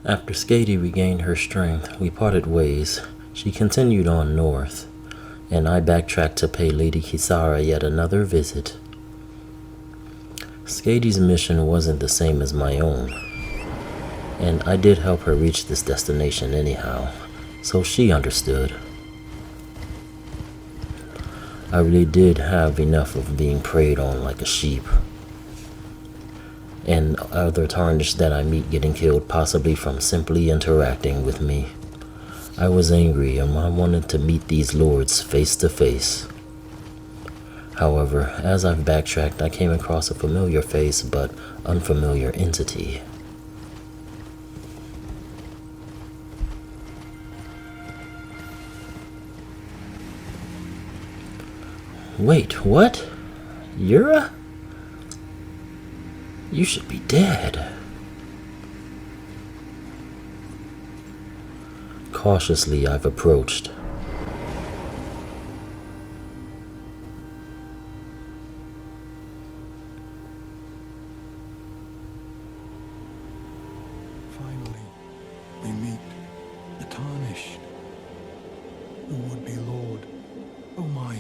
After Skady regained her strength, we parted ways. She continued on north, and I backtracked to pay Lady Kisara yet another visit. Skady's mission wasn't the same as my own, and I did help her reach this destination anyhow, so she understood. I really did have enough of being preyed on like a sheep, and other tarnished that I meet getting killed possibly from simply interacting with me. I was angry and I wanted to meet these lords face to face. However, as I've backtracked, I came across a familiar face but unfamiliar entity. Wait, what? Yura? You should be dead. Cautiously, I've approached. Finally, we meet the Tarnished, who would be Lord. Oh my.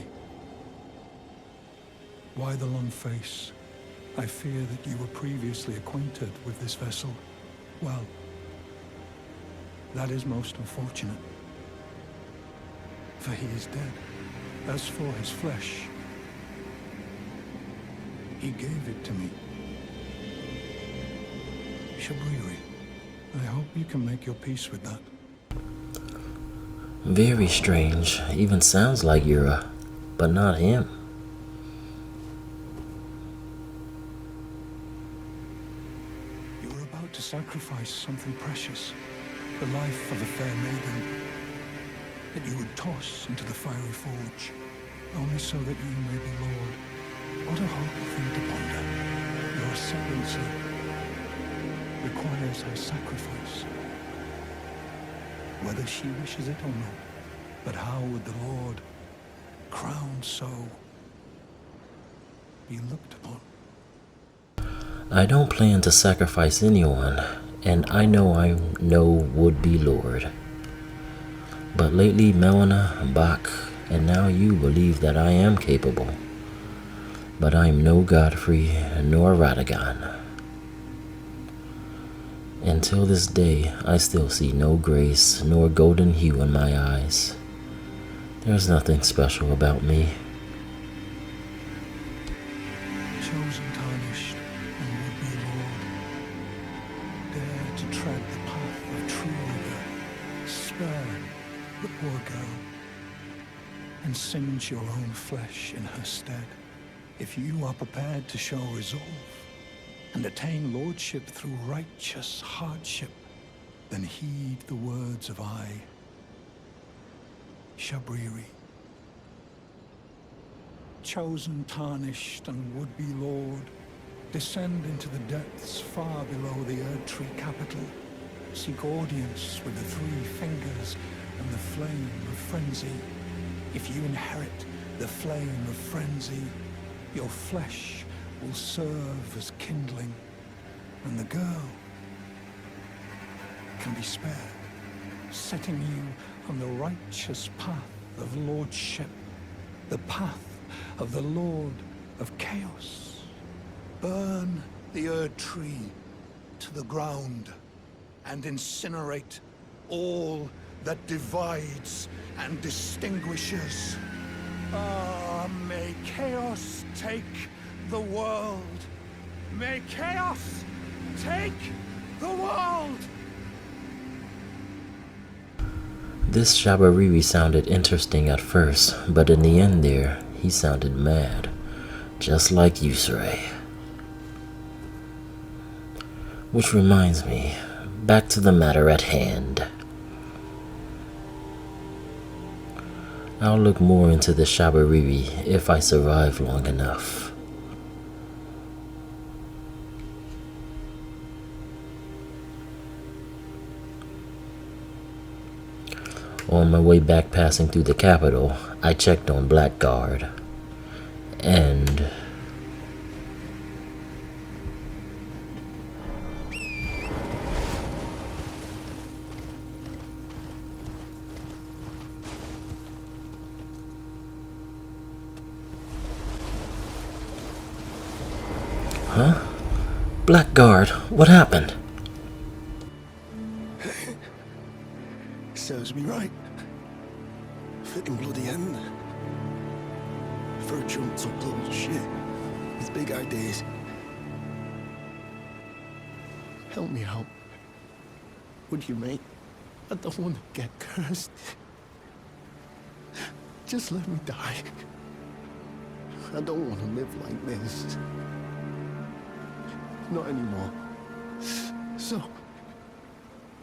Why the long face? I fear that you were previously acquainted with this vessel. Well, that is most unfortunate. For he is dead. As for his flesh, he gave it to me. Shabriri, I hope you can make your peace with that. Very strange. Even sounds like Yura, but not him. You were about to sacrifice something precious, the life of a fair maiden, that you would toss into the fiery forge, only so that you may be Lord. What a horrible thing to ponder. Your ascendancy requires her sacrifice, whether she wishes it or not. But how would the Lord, crowned so, be looked upon? I don't plan to sacrifice anyone, and I know I'm no would-be lord. But lately Melina, Bach, and now you believe that I am capable. But I'm no Godfrey nor Radagon. Until this day, I still see no grace nor golden hue in my eyes. There's nothing special about me. Chosen, tarnished, and would-be Lord, dare to tread the path of true rigor. Spare the poor girl, and singe your own flesh in her stead. If you are prepared to show resolve, and attain lordship through righteous hardship, then heed the words of I, Shabriri. Chosen, tarnished, and would-be lord, descend into the depths far below the Erdtree capital. Seek audience with the three fingers and the flame of frenzy. If you inherit the flame of frenzy, your flesh will serve as kindling, and the girl can be spared, setting you on the righteous path of lordship, the path of the Lord of Chaos. Burn the Erdtree to the ground and incinerate all that divides and distinguishes. Ah, may chaos take the world. May chaos take the world! This Shabariri sounded interesting at first, but in the end there, he sounded mad. Just like Yusrei. Which reminds me, back to the matter at hand. I'll look more into the Shabariri if I survive long enough. On my way back passing through the capital, I checked on Blackguard. And Blackguard, what happened? Serves me right. Fitting bloody end. For a jumped up little shit with big ideas. Help me out. Would you, mate? I don't want to get cursed. Just let me die. I don't want to live like this. Not anymore. So,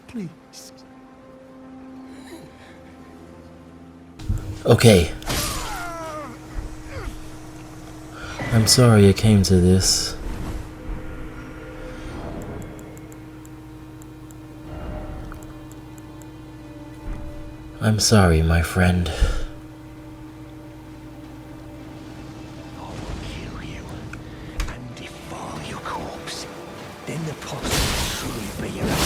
please. Okay. I'm sorry it came to this. I'm sorry, my friend. I will kill you and devour your corpse. Then the pots will truly be your own.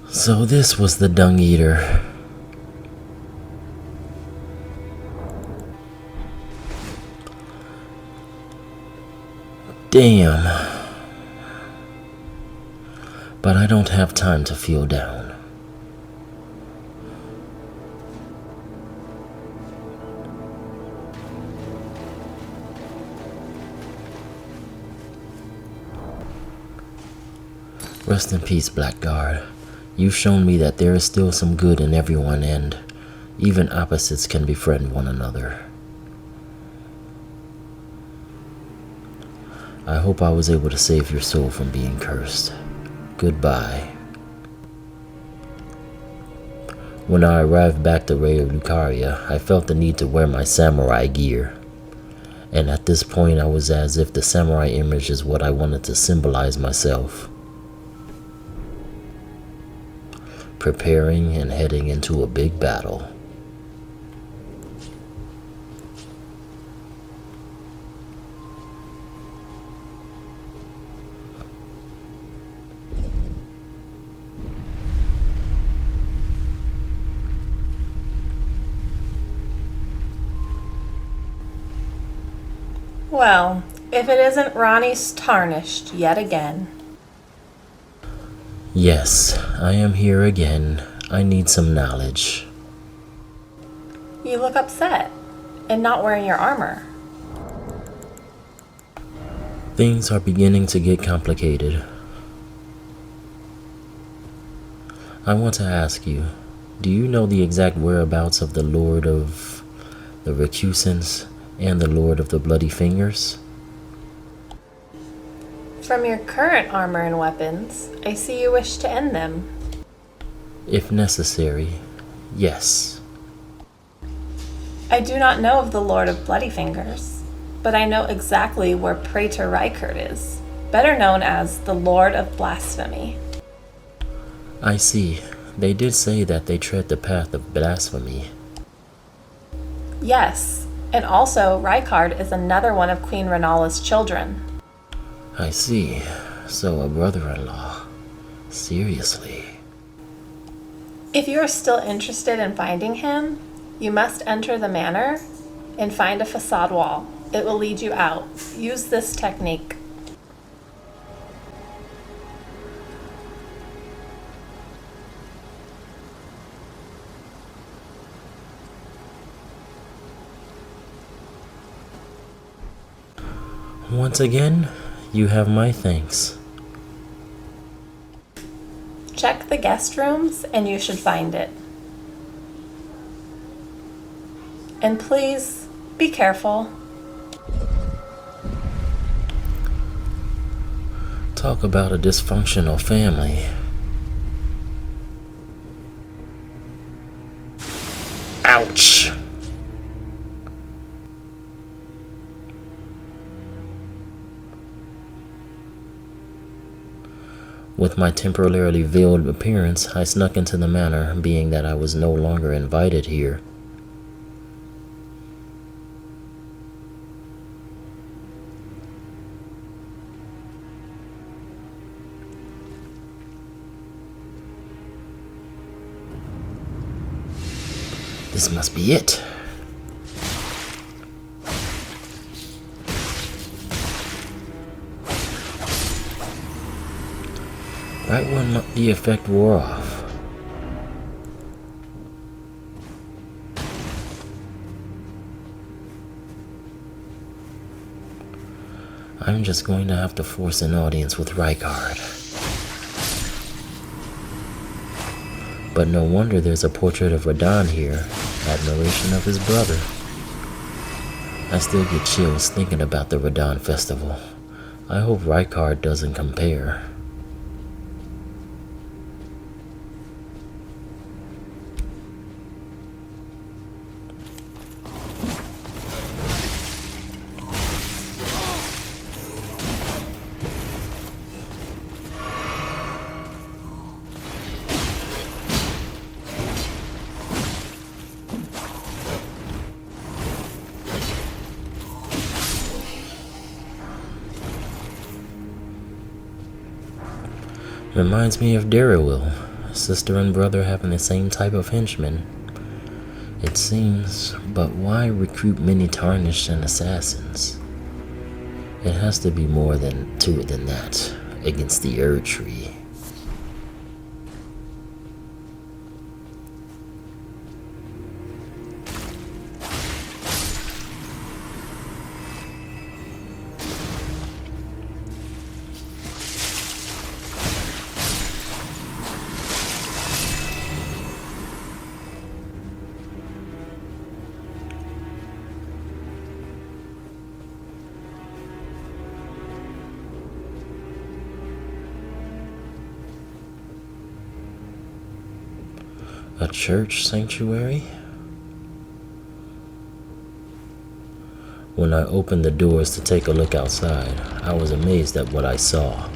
So this was the Dung Eater. Damn. But I don't have time to feel down. Rest in peace, Blackguard. You've shown me that there is still some good in everyone, and even opposites can befriend one another. I hope I was able to save your soul from being cursed. Goodbye. When I arrived back to Ray of Lucaria, I felt the need to wear my samurai gear. And at this point, I was as if the samurai image is what I wanted to symbolize myself. Preparing and heading into a big battle. Well, if it isn't Ronnie's tarnished yet again. Yes, I am here again. I need some knowledge. You look upset and not wearing your armor. Things are beginning to get complicated. I want to ask you, do you know the exact whereabouts of the Lord of the Recusants and the Lord of the Bloody Fingers? From your current armor and weapons, I see you wish to end them. If necessary, yes. I do not know of the Lord of Bloody Fingers, but I know exactly where Praetor Rykert is, better known as the Lord of Blasphemy. I see. They did say that they tread the path of blasphemy. Yes, and also Rykard is another one of Queen Renala's children. I see. So a brother-in-law. Seriously. If you are still interested in finding him, you must enter the manor and find a facade wall. It will lead you out. Use this technique. Once again, you have my thanks. Check the guest rooms and you should find it. And please, be careful. Talk about a dysfunctional family. Ouch! With my temporarily veiled appearance, I snuck into the manor, being that I was no longer invited here. This must be it. Right when the effect wore off. I'm just going to have to force an audience with Rykard. But no wonder there's a portrait of Radahn here, admiration of his brother. I still get chills thinking about the Radahn festival. I hope Rykard doesn't compare. Reminds me of Darrowil, sister and brother having the same type of henchmen. It seems, but why recruit many tarnished and assassins? It has to be more to it than that, against the Erd Tree. A church sanctuary? When I opened the doors to take a look outside, I was amazed at what I saw.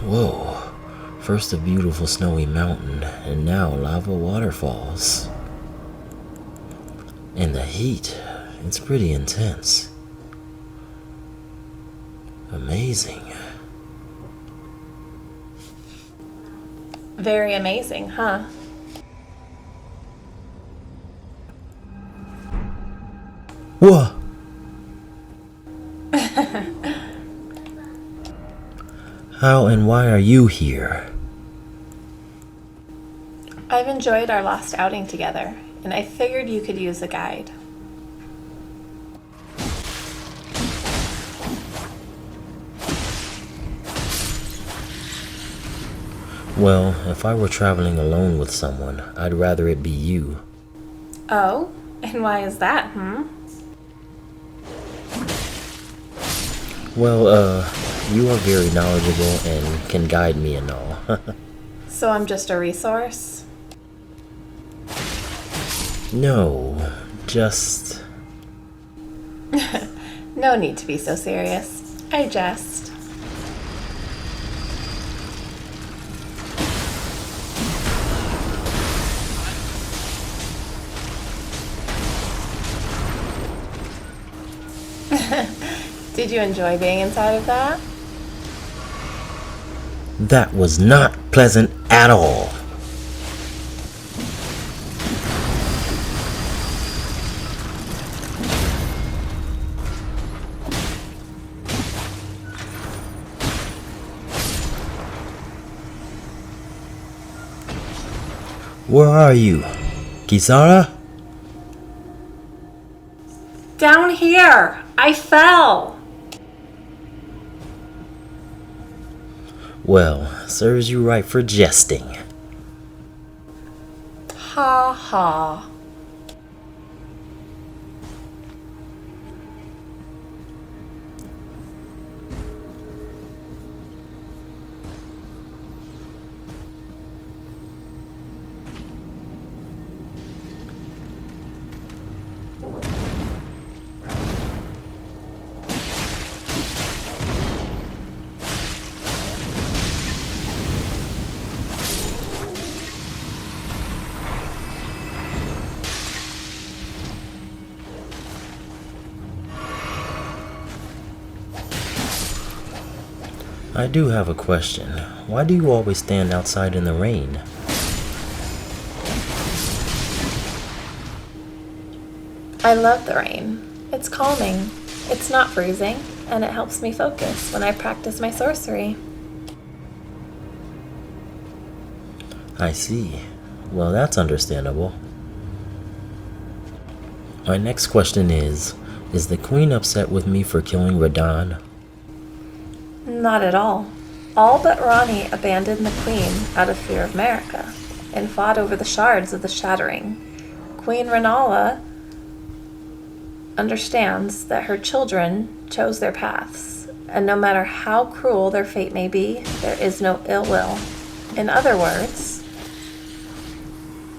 Whoa, first a beautiful snowy mountain, and now lava waterfalls. And the heat, it's pretty intense. Amazing. Very amazing, huh? What? How and why are you here? I've enjoyed our last outing together, and I figured you could use a guide. Well, if I were traveling alone with someone, I'd rather it be you. Oh? And why is that, Well, you are very knowledgeable and can guide me and all. So I'm just a resource? No, just... No need to be so serious. I jest. Did you enjoy being inside of that? That was not pleasant at all. Where are you, Kisara? Down here! I fell! Well, serves you right for jesting. Ha ha. I do have a question. Why do you always stand outside in the rain? I love the rain. It's calming. It's not freezing, and it helps me focus when I practice my sorcery. I see. Well, that's understandable. My next question is the queen upset with me for killing Radon? Not at all. All but Ronnie abandoned the queen out of fear of Marika and fought over the shards of the Shattering. Queen Renala understands that her children chose their paths, and no matter how cruel their fate may be, there is no ill will. In other words,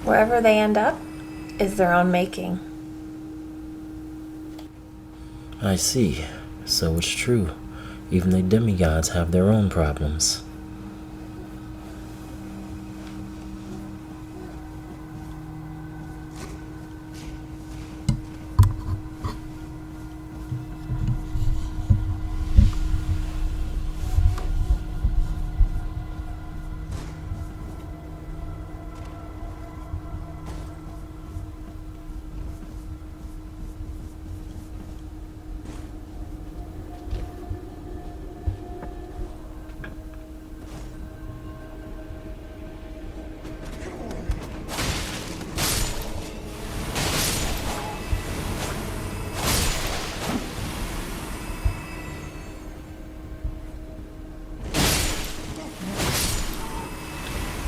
wherever they end up is their own making. I see. So it's true. Even the demigods have their own problems.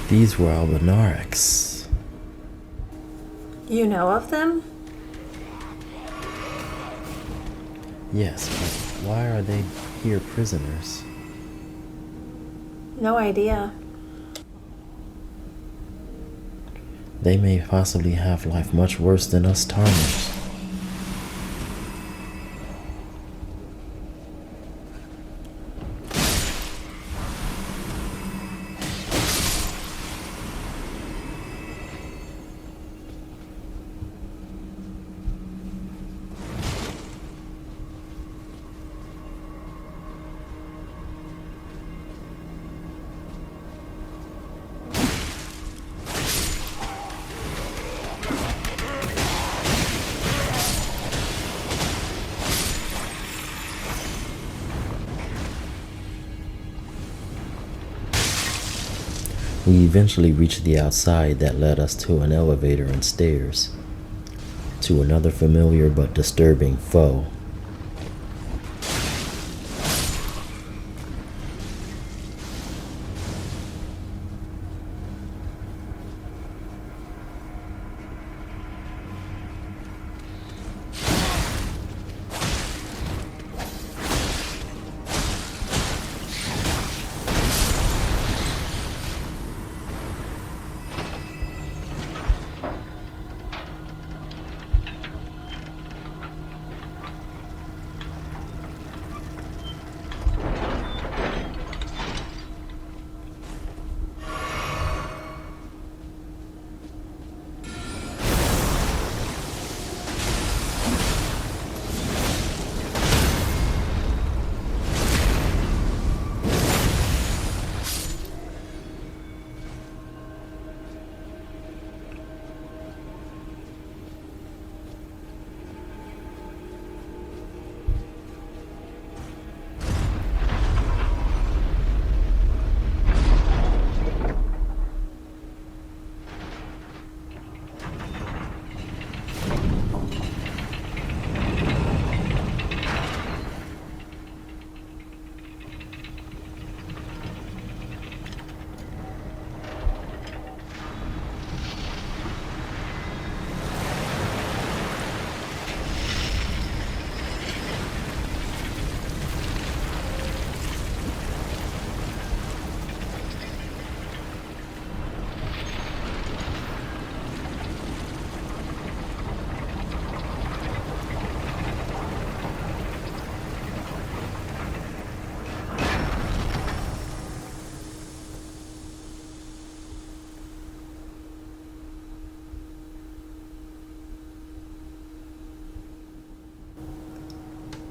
These were Albinarics. You know of them? Yes, but why are they here prisoners? No idea. They may possibly have life much worse than us Tarners. We eventually reached the outside that led us to an elevator and stairs, to another familiar but disturbing foe.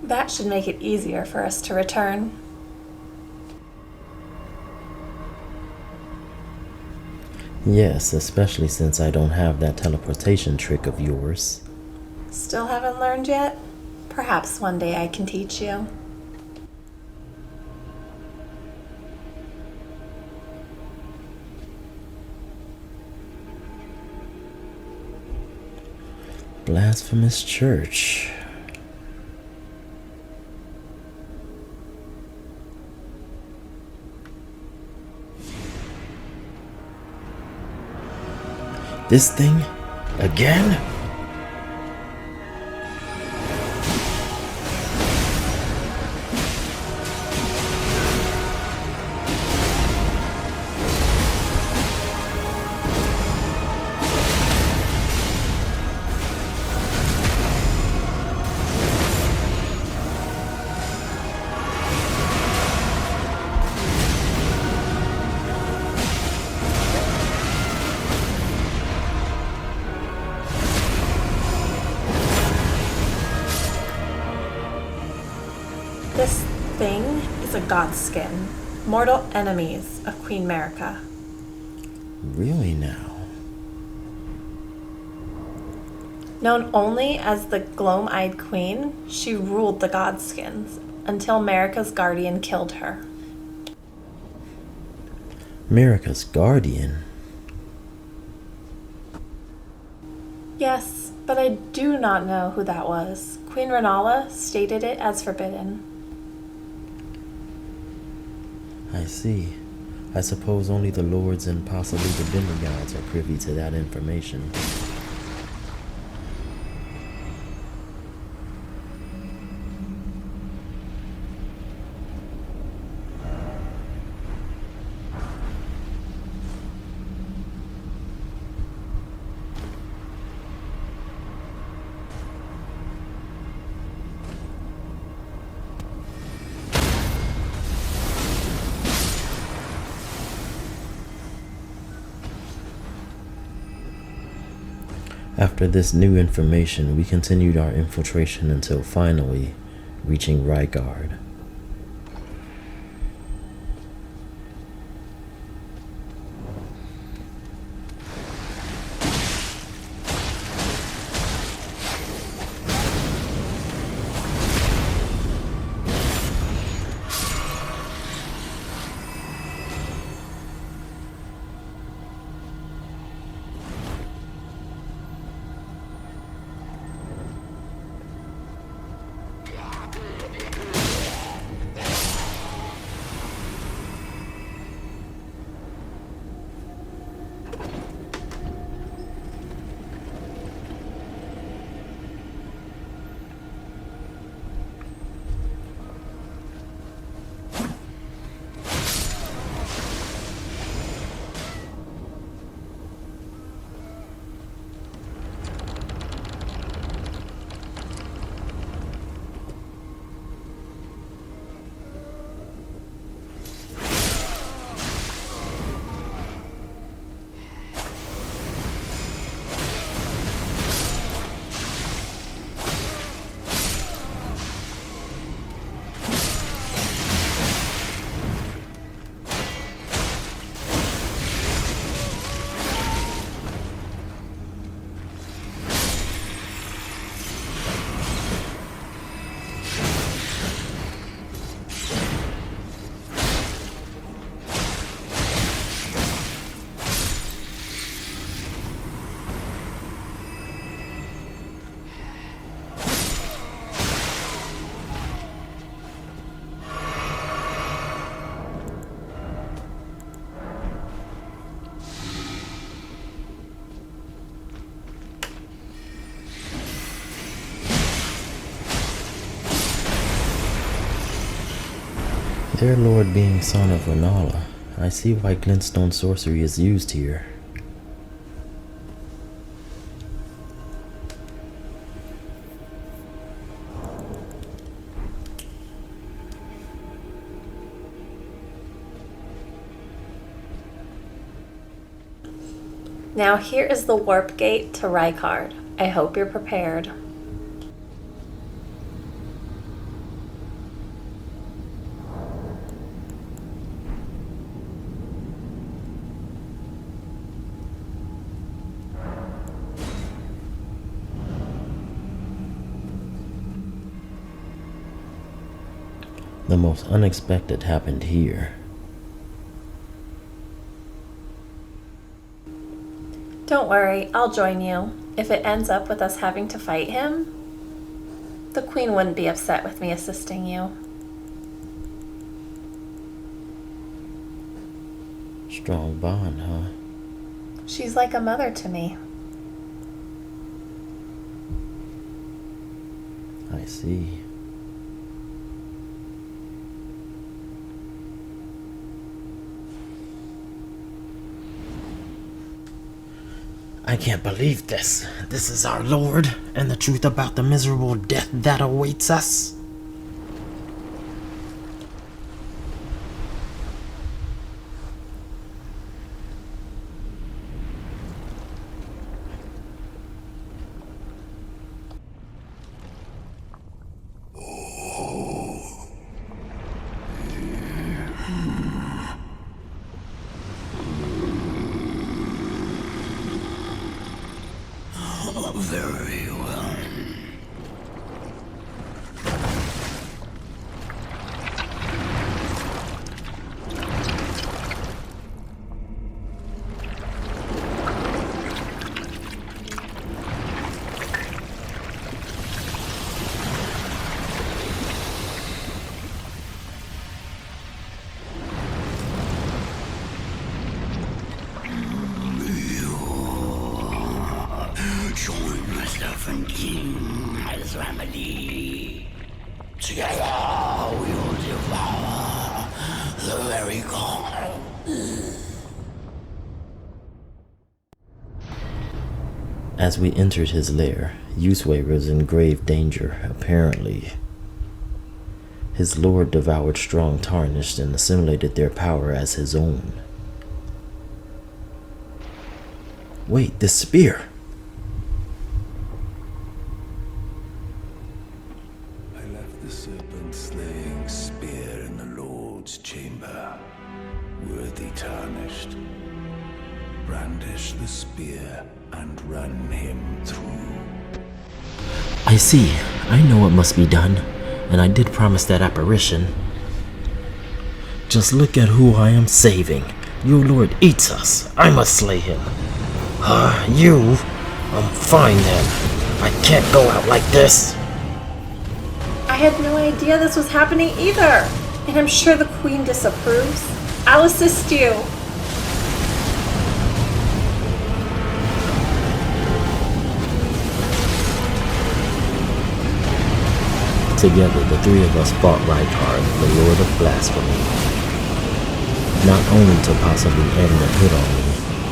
That should make it easier for us to return. Yes, especially since I don't have that teleportation trick of yours. Still haven't learned yet? Perhaps one day I can teach you. Blasphemous church. This thing? Again? This thing is a godskin, mortal enemies of Queen Marika. Really now? Known only as the Gloam-Eyed Queen, she ruled the Godskins until Marika's guardian killed her. Marika's guardian? Yes, but I do not know who that was. Queen Renala stated it as forbidden. I see. I suppose only the lords and possibly the demigods are privy to that information. After this new information, we continued our infiltration until finally reaching Rygard. Their lord being son of Renala, I see why glintstone sorcery is used here. Now here is the warp gate to Rykard. I hope you're prepared. The most unexpected happened here. Don't worry, I'll join you. If it ends up with us having to fight him, the Queen wouldn't be upset with me assisting you. Strong bond, huh? She's like a mother to me. I see. I can't believe this. This is our Lord, and the truth about the miserable death that awaits us. Very well. Join myself and King as remedy. Together we will devour the very god. As we entered his lair, Yusui was in grave danger, apparently. His lord devoured strong tarnished and assimilated their power as his own. Wait, this spear! I left the serpent-slaying spear in the Lord's chamber. Worthy tarnished. Brandish the spear and run him through. I see. I know what must be done, and I did promise that apparition. Just look at who I am saving. Your lord eats us. I must slay him. You? I'm fine then. I can't go out like this. I had no idea this was happening either, and I'm sure the Queen disapproves. I'll assist you. Together, the three of us fought Rykard, the Lord of Blasphemy. Not only to possibly end the hit on me,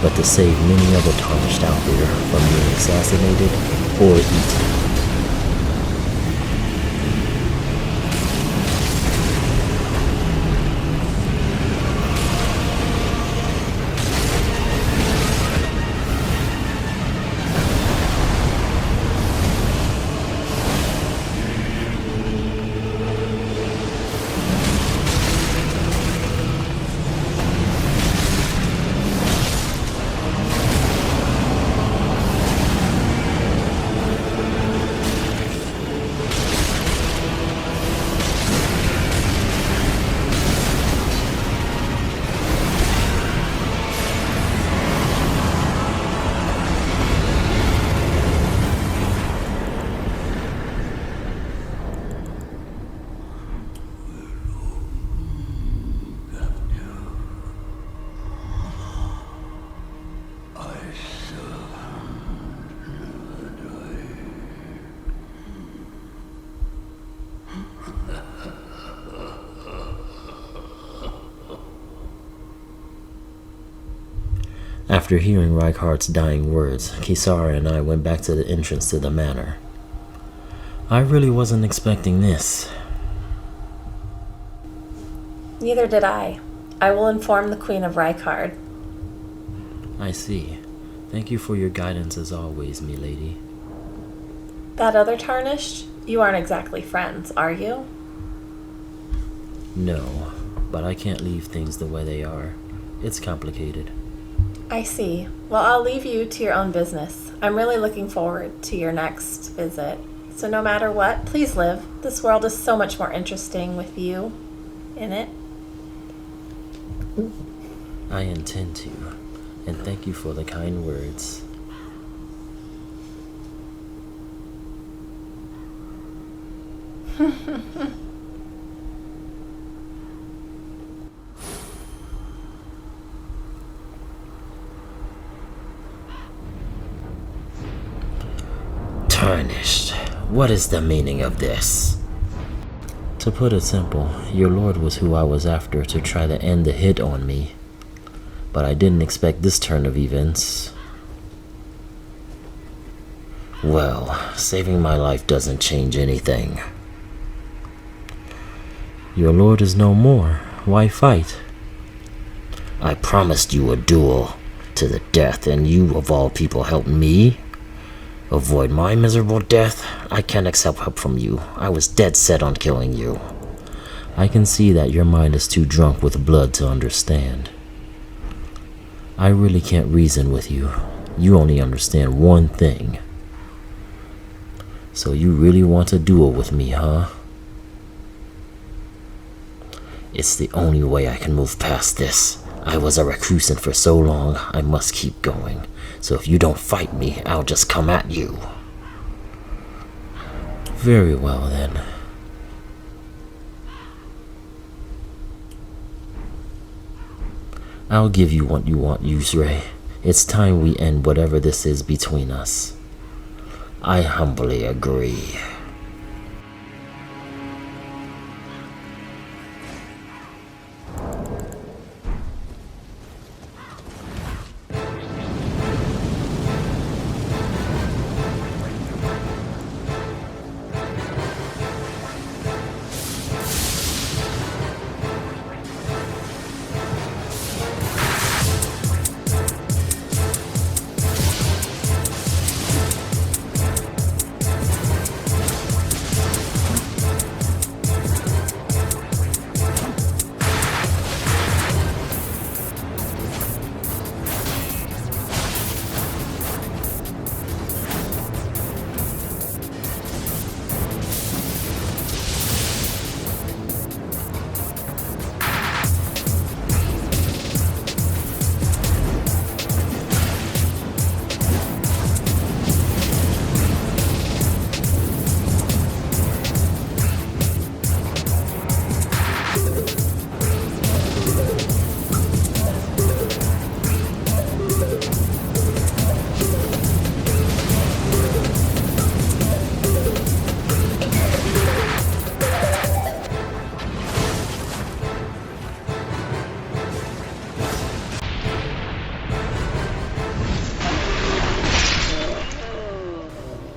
but to save many other tarnished out there from being assassinated or eaten. After hearing Rykard's dying words, Kisara and I went back to the entrance to the manor. I really wasn't expecting this. Neither did I. I will inform the Queen of Rykard. I see. Thank you for your guidance as always, milady. That other tarnished? You aren't exactly friends, are you? No, but I can't leave things the way they are. It's complicated. I see. Well, I'll leave you to your own business. I'm really looking forward to your next visit. So no matter what, please live. This world is so much more interesting with you in it. I intend to, and thank you for the kind words. Tarnished. What is the meaning of this? To put it simple, your lord was who I was after to try to end the hit on me. But I didn't expect this turn of events. Well, saving my life doesn't change anything. Your lord is no more. Why fight? I promised you a duel to the death, and you of all people helped me avoid my miserable death. I can't accept help from you. I was dead set on killing you. I can see that your mind is too drunk with blood to understand. I really can't reason with you. You only understand one thing. So you really want a duel with me, huh? It's the only way I can move past this. I was a recusant for so long, I must keep going. So if you don't fight me, I'll just come at you. Very well then. I'll give you what you want, Yusrei. It's time we end whatever this is between us. I humbly agree.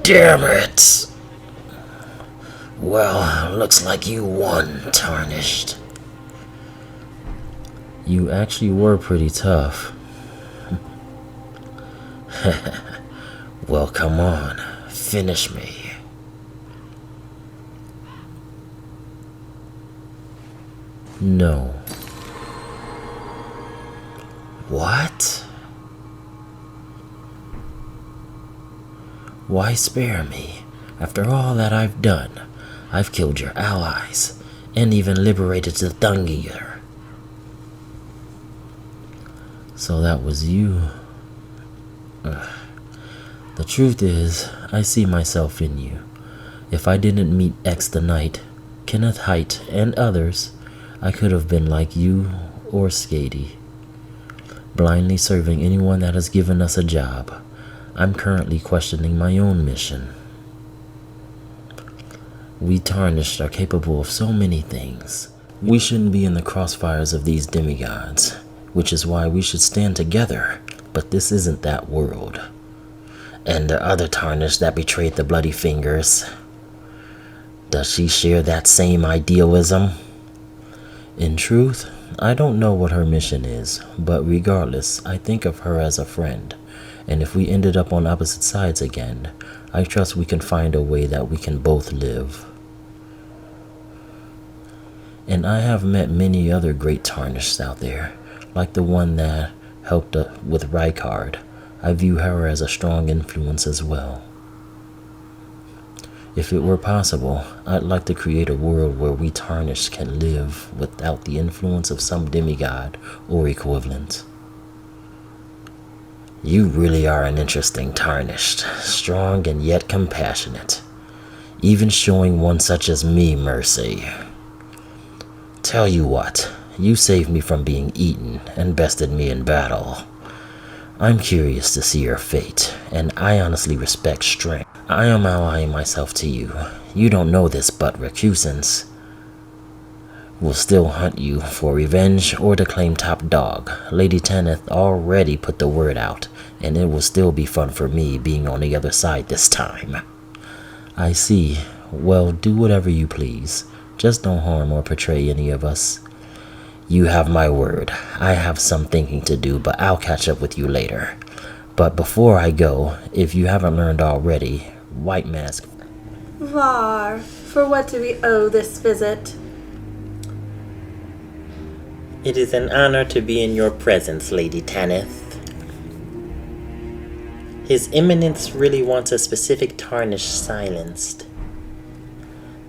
Damn it! Well, looks like you won, Tarnished. You actually were pretty tough. Well, come on, finish me. No. What? Why spare me? After all that I've done, I've killed your allies, and even liberated the Thungeater. So that was you. The truth is, I see myself in you. If I didn't meet X the Knight, Kenneth Height, and others, I could have been like you or Skady, blindly serving anyone that has given us a job. I'm currently questioning my own mission. We Tarnished are capable of so many things. We shouldn't be in the crossfires of these demigods, which is why we should stand together. But this isn't that world. And the other Tarnished that betrayed the Bloody Fingers, does she share that same idealism? In truth, I don't know what her mission is, but regardless, I think of her as a friend. And if we ended up on opposite sides again, I trust we can find a way that we can both live. And I have met many other great Tarnished out there, like the one that helped with Rykard. I view her as a strong influence as well. If it were possible, I'd like to create a world where we tarnished can live without the influence of some demigod or equivalent. You really are an interesting tarnished, strong and yet compassionate, even showing one such as me mercy. Tell you what, you saved me from being eaten and bested me in battle. I'm curious to see your fate, and I honestly respect strength. I am allying myself to you. You don't know this, but recusants will still hunt you for revenge or to claim top dog. Lady Tanith already put the word out, and it will still be fun for me being on the other side this time. I see. Well, do whatever you please. Just don't harm or betray any of us. You have my word. I have some thinking to do, but I'll catch up with you later. But before I go, if you haven't learned already, White Mask. Var, for what do we owe this visit? It is an honor to be in your presence, Lady Tanith. His Eminence really wants a specific tarnish silenced.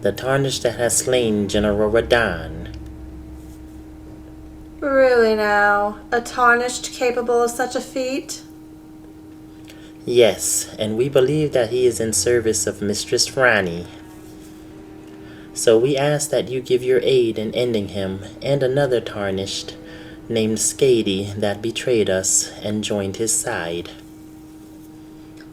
The tarnish that has slain General Radahn. Really now? A tarnished capable of such a feat? Yes, and we believe that he is in service of Mistress Rani. So we ask that you give your aid in ending him and another tarnished named Skady that betrayed us and joined his side.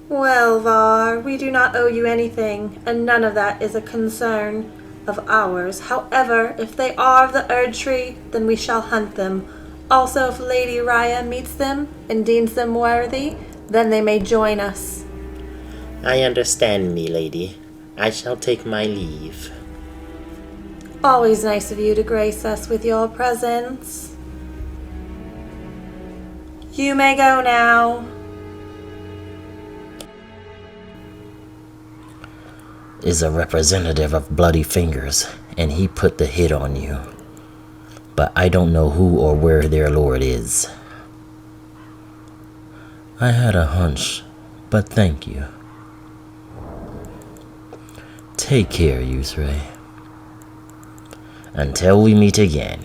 Well, Var, we do not owe you anything, and none of that is a concern of ours. However, if they are of the Erd Tree, then we shall hunt them. Also, if Lady Raya meets them and deems them worthy, then they may join us. I understand me, lady. I shall take my leave. Always nice of you to grace us with your presence. You may go now. Is a representative of Bloody Fingers, and he put the hit on you. But I don't know who or where their lord is. I had a hunch, but thank you. Take care, Yusrei. Until we meet again.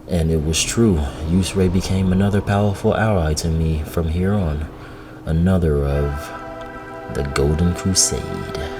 And it was true. Yusrei became another powerful ally to me from here on. Another of the Golden Crusade.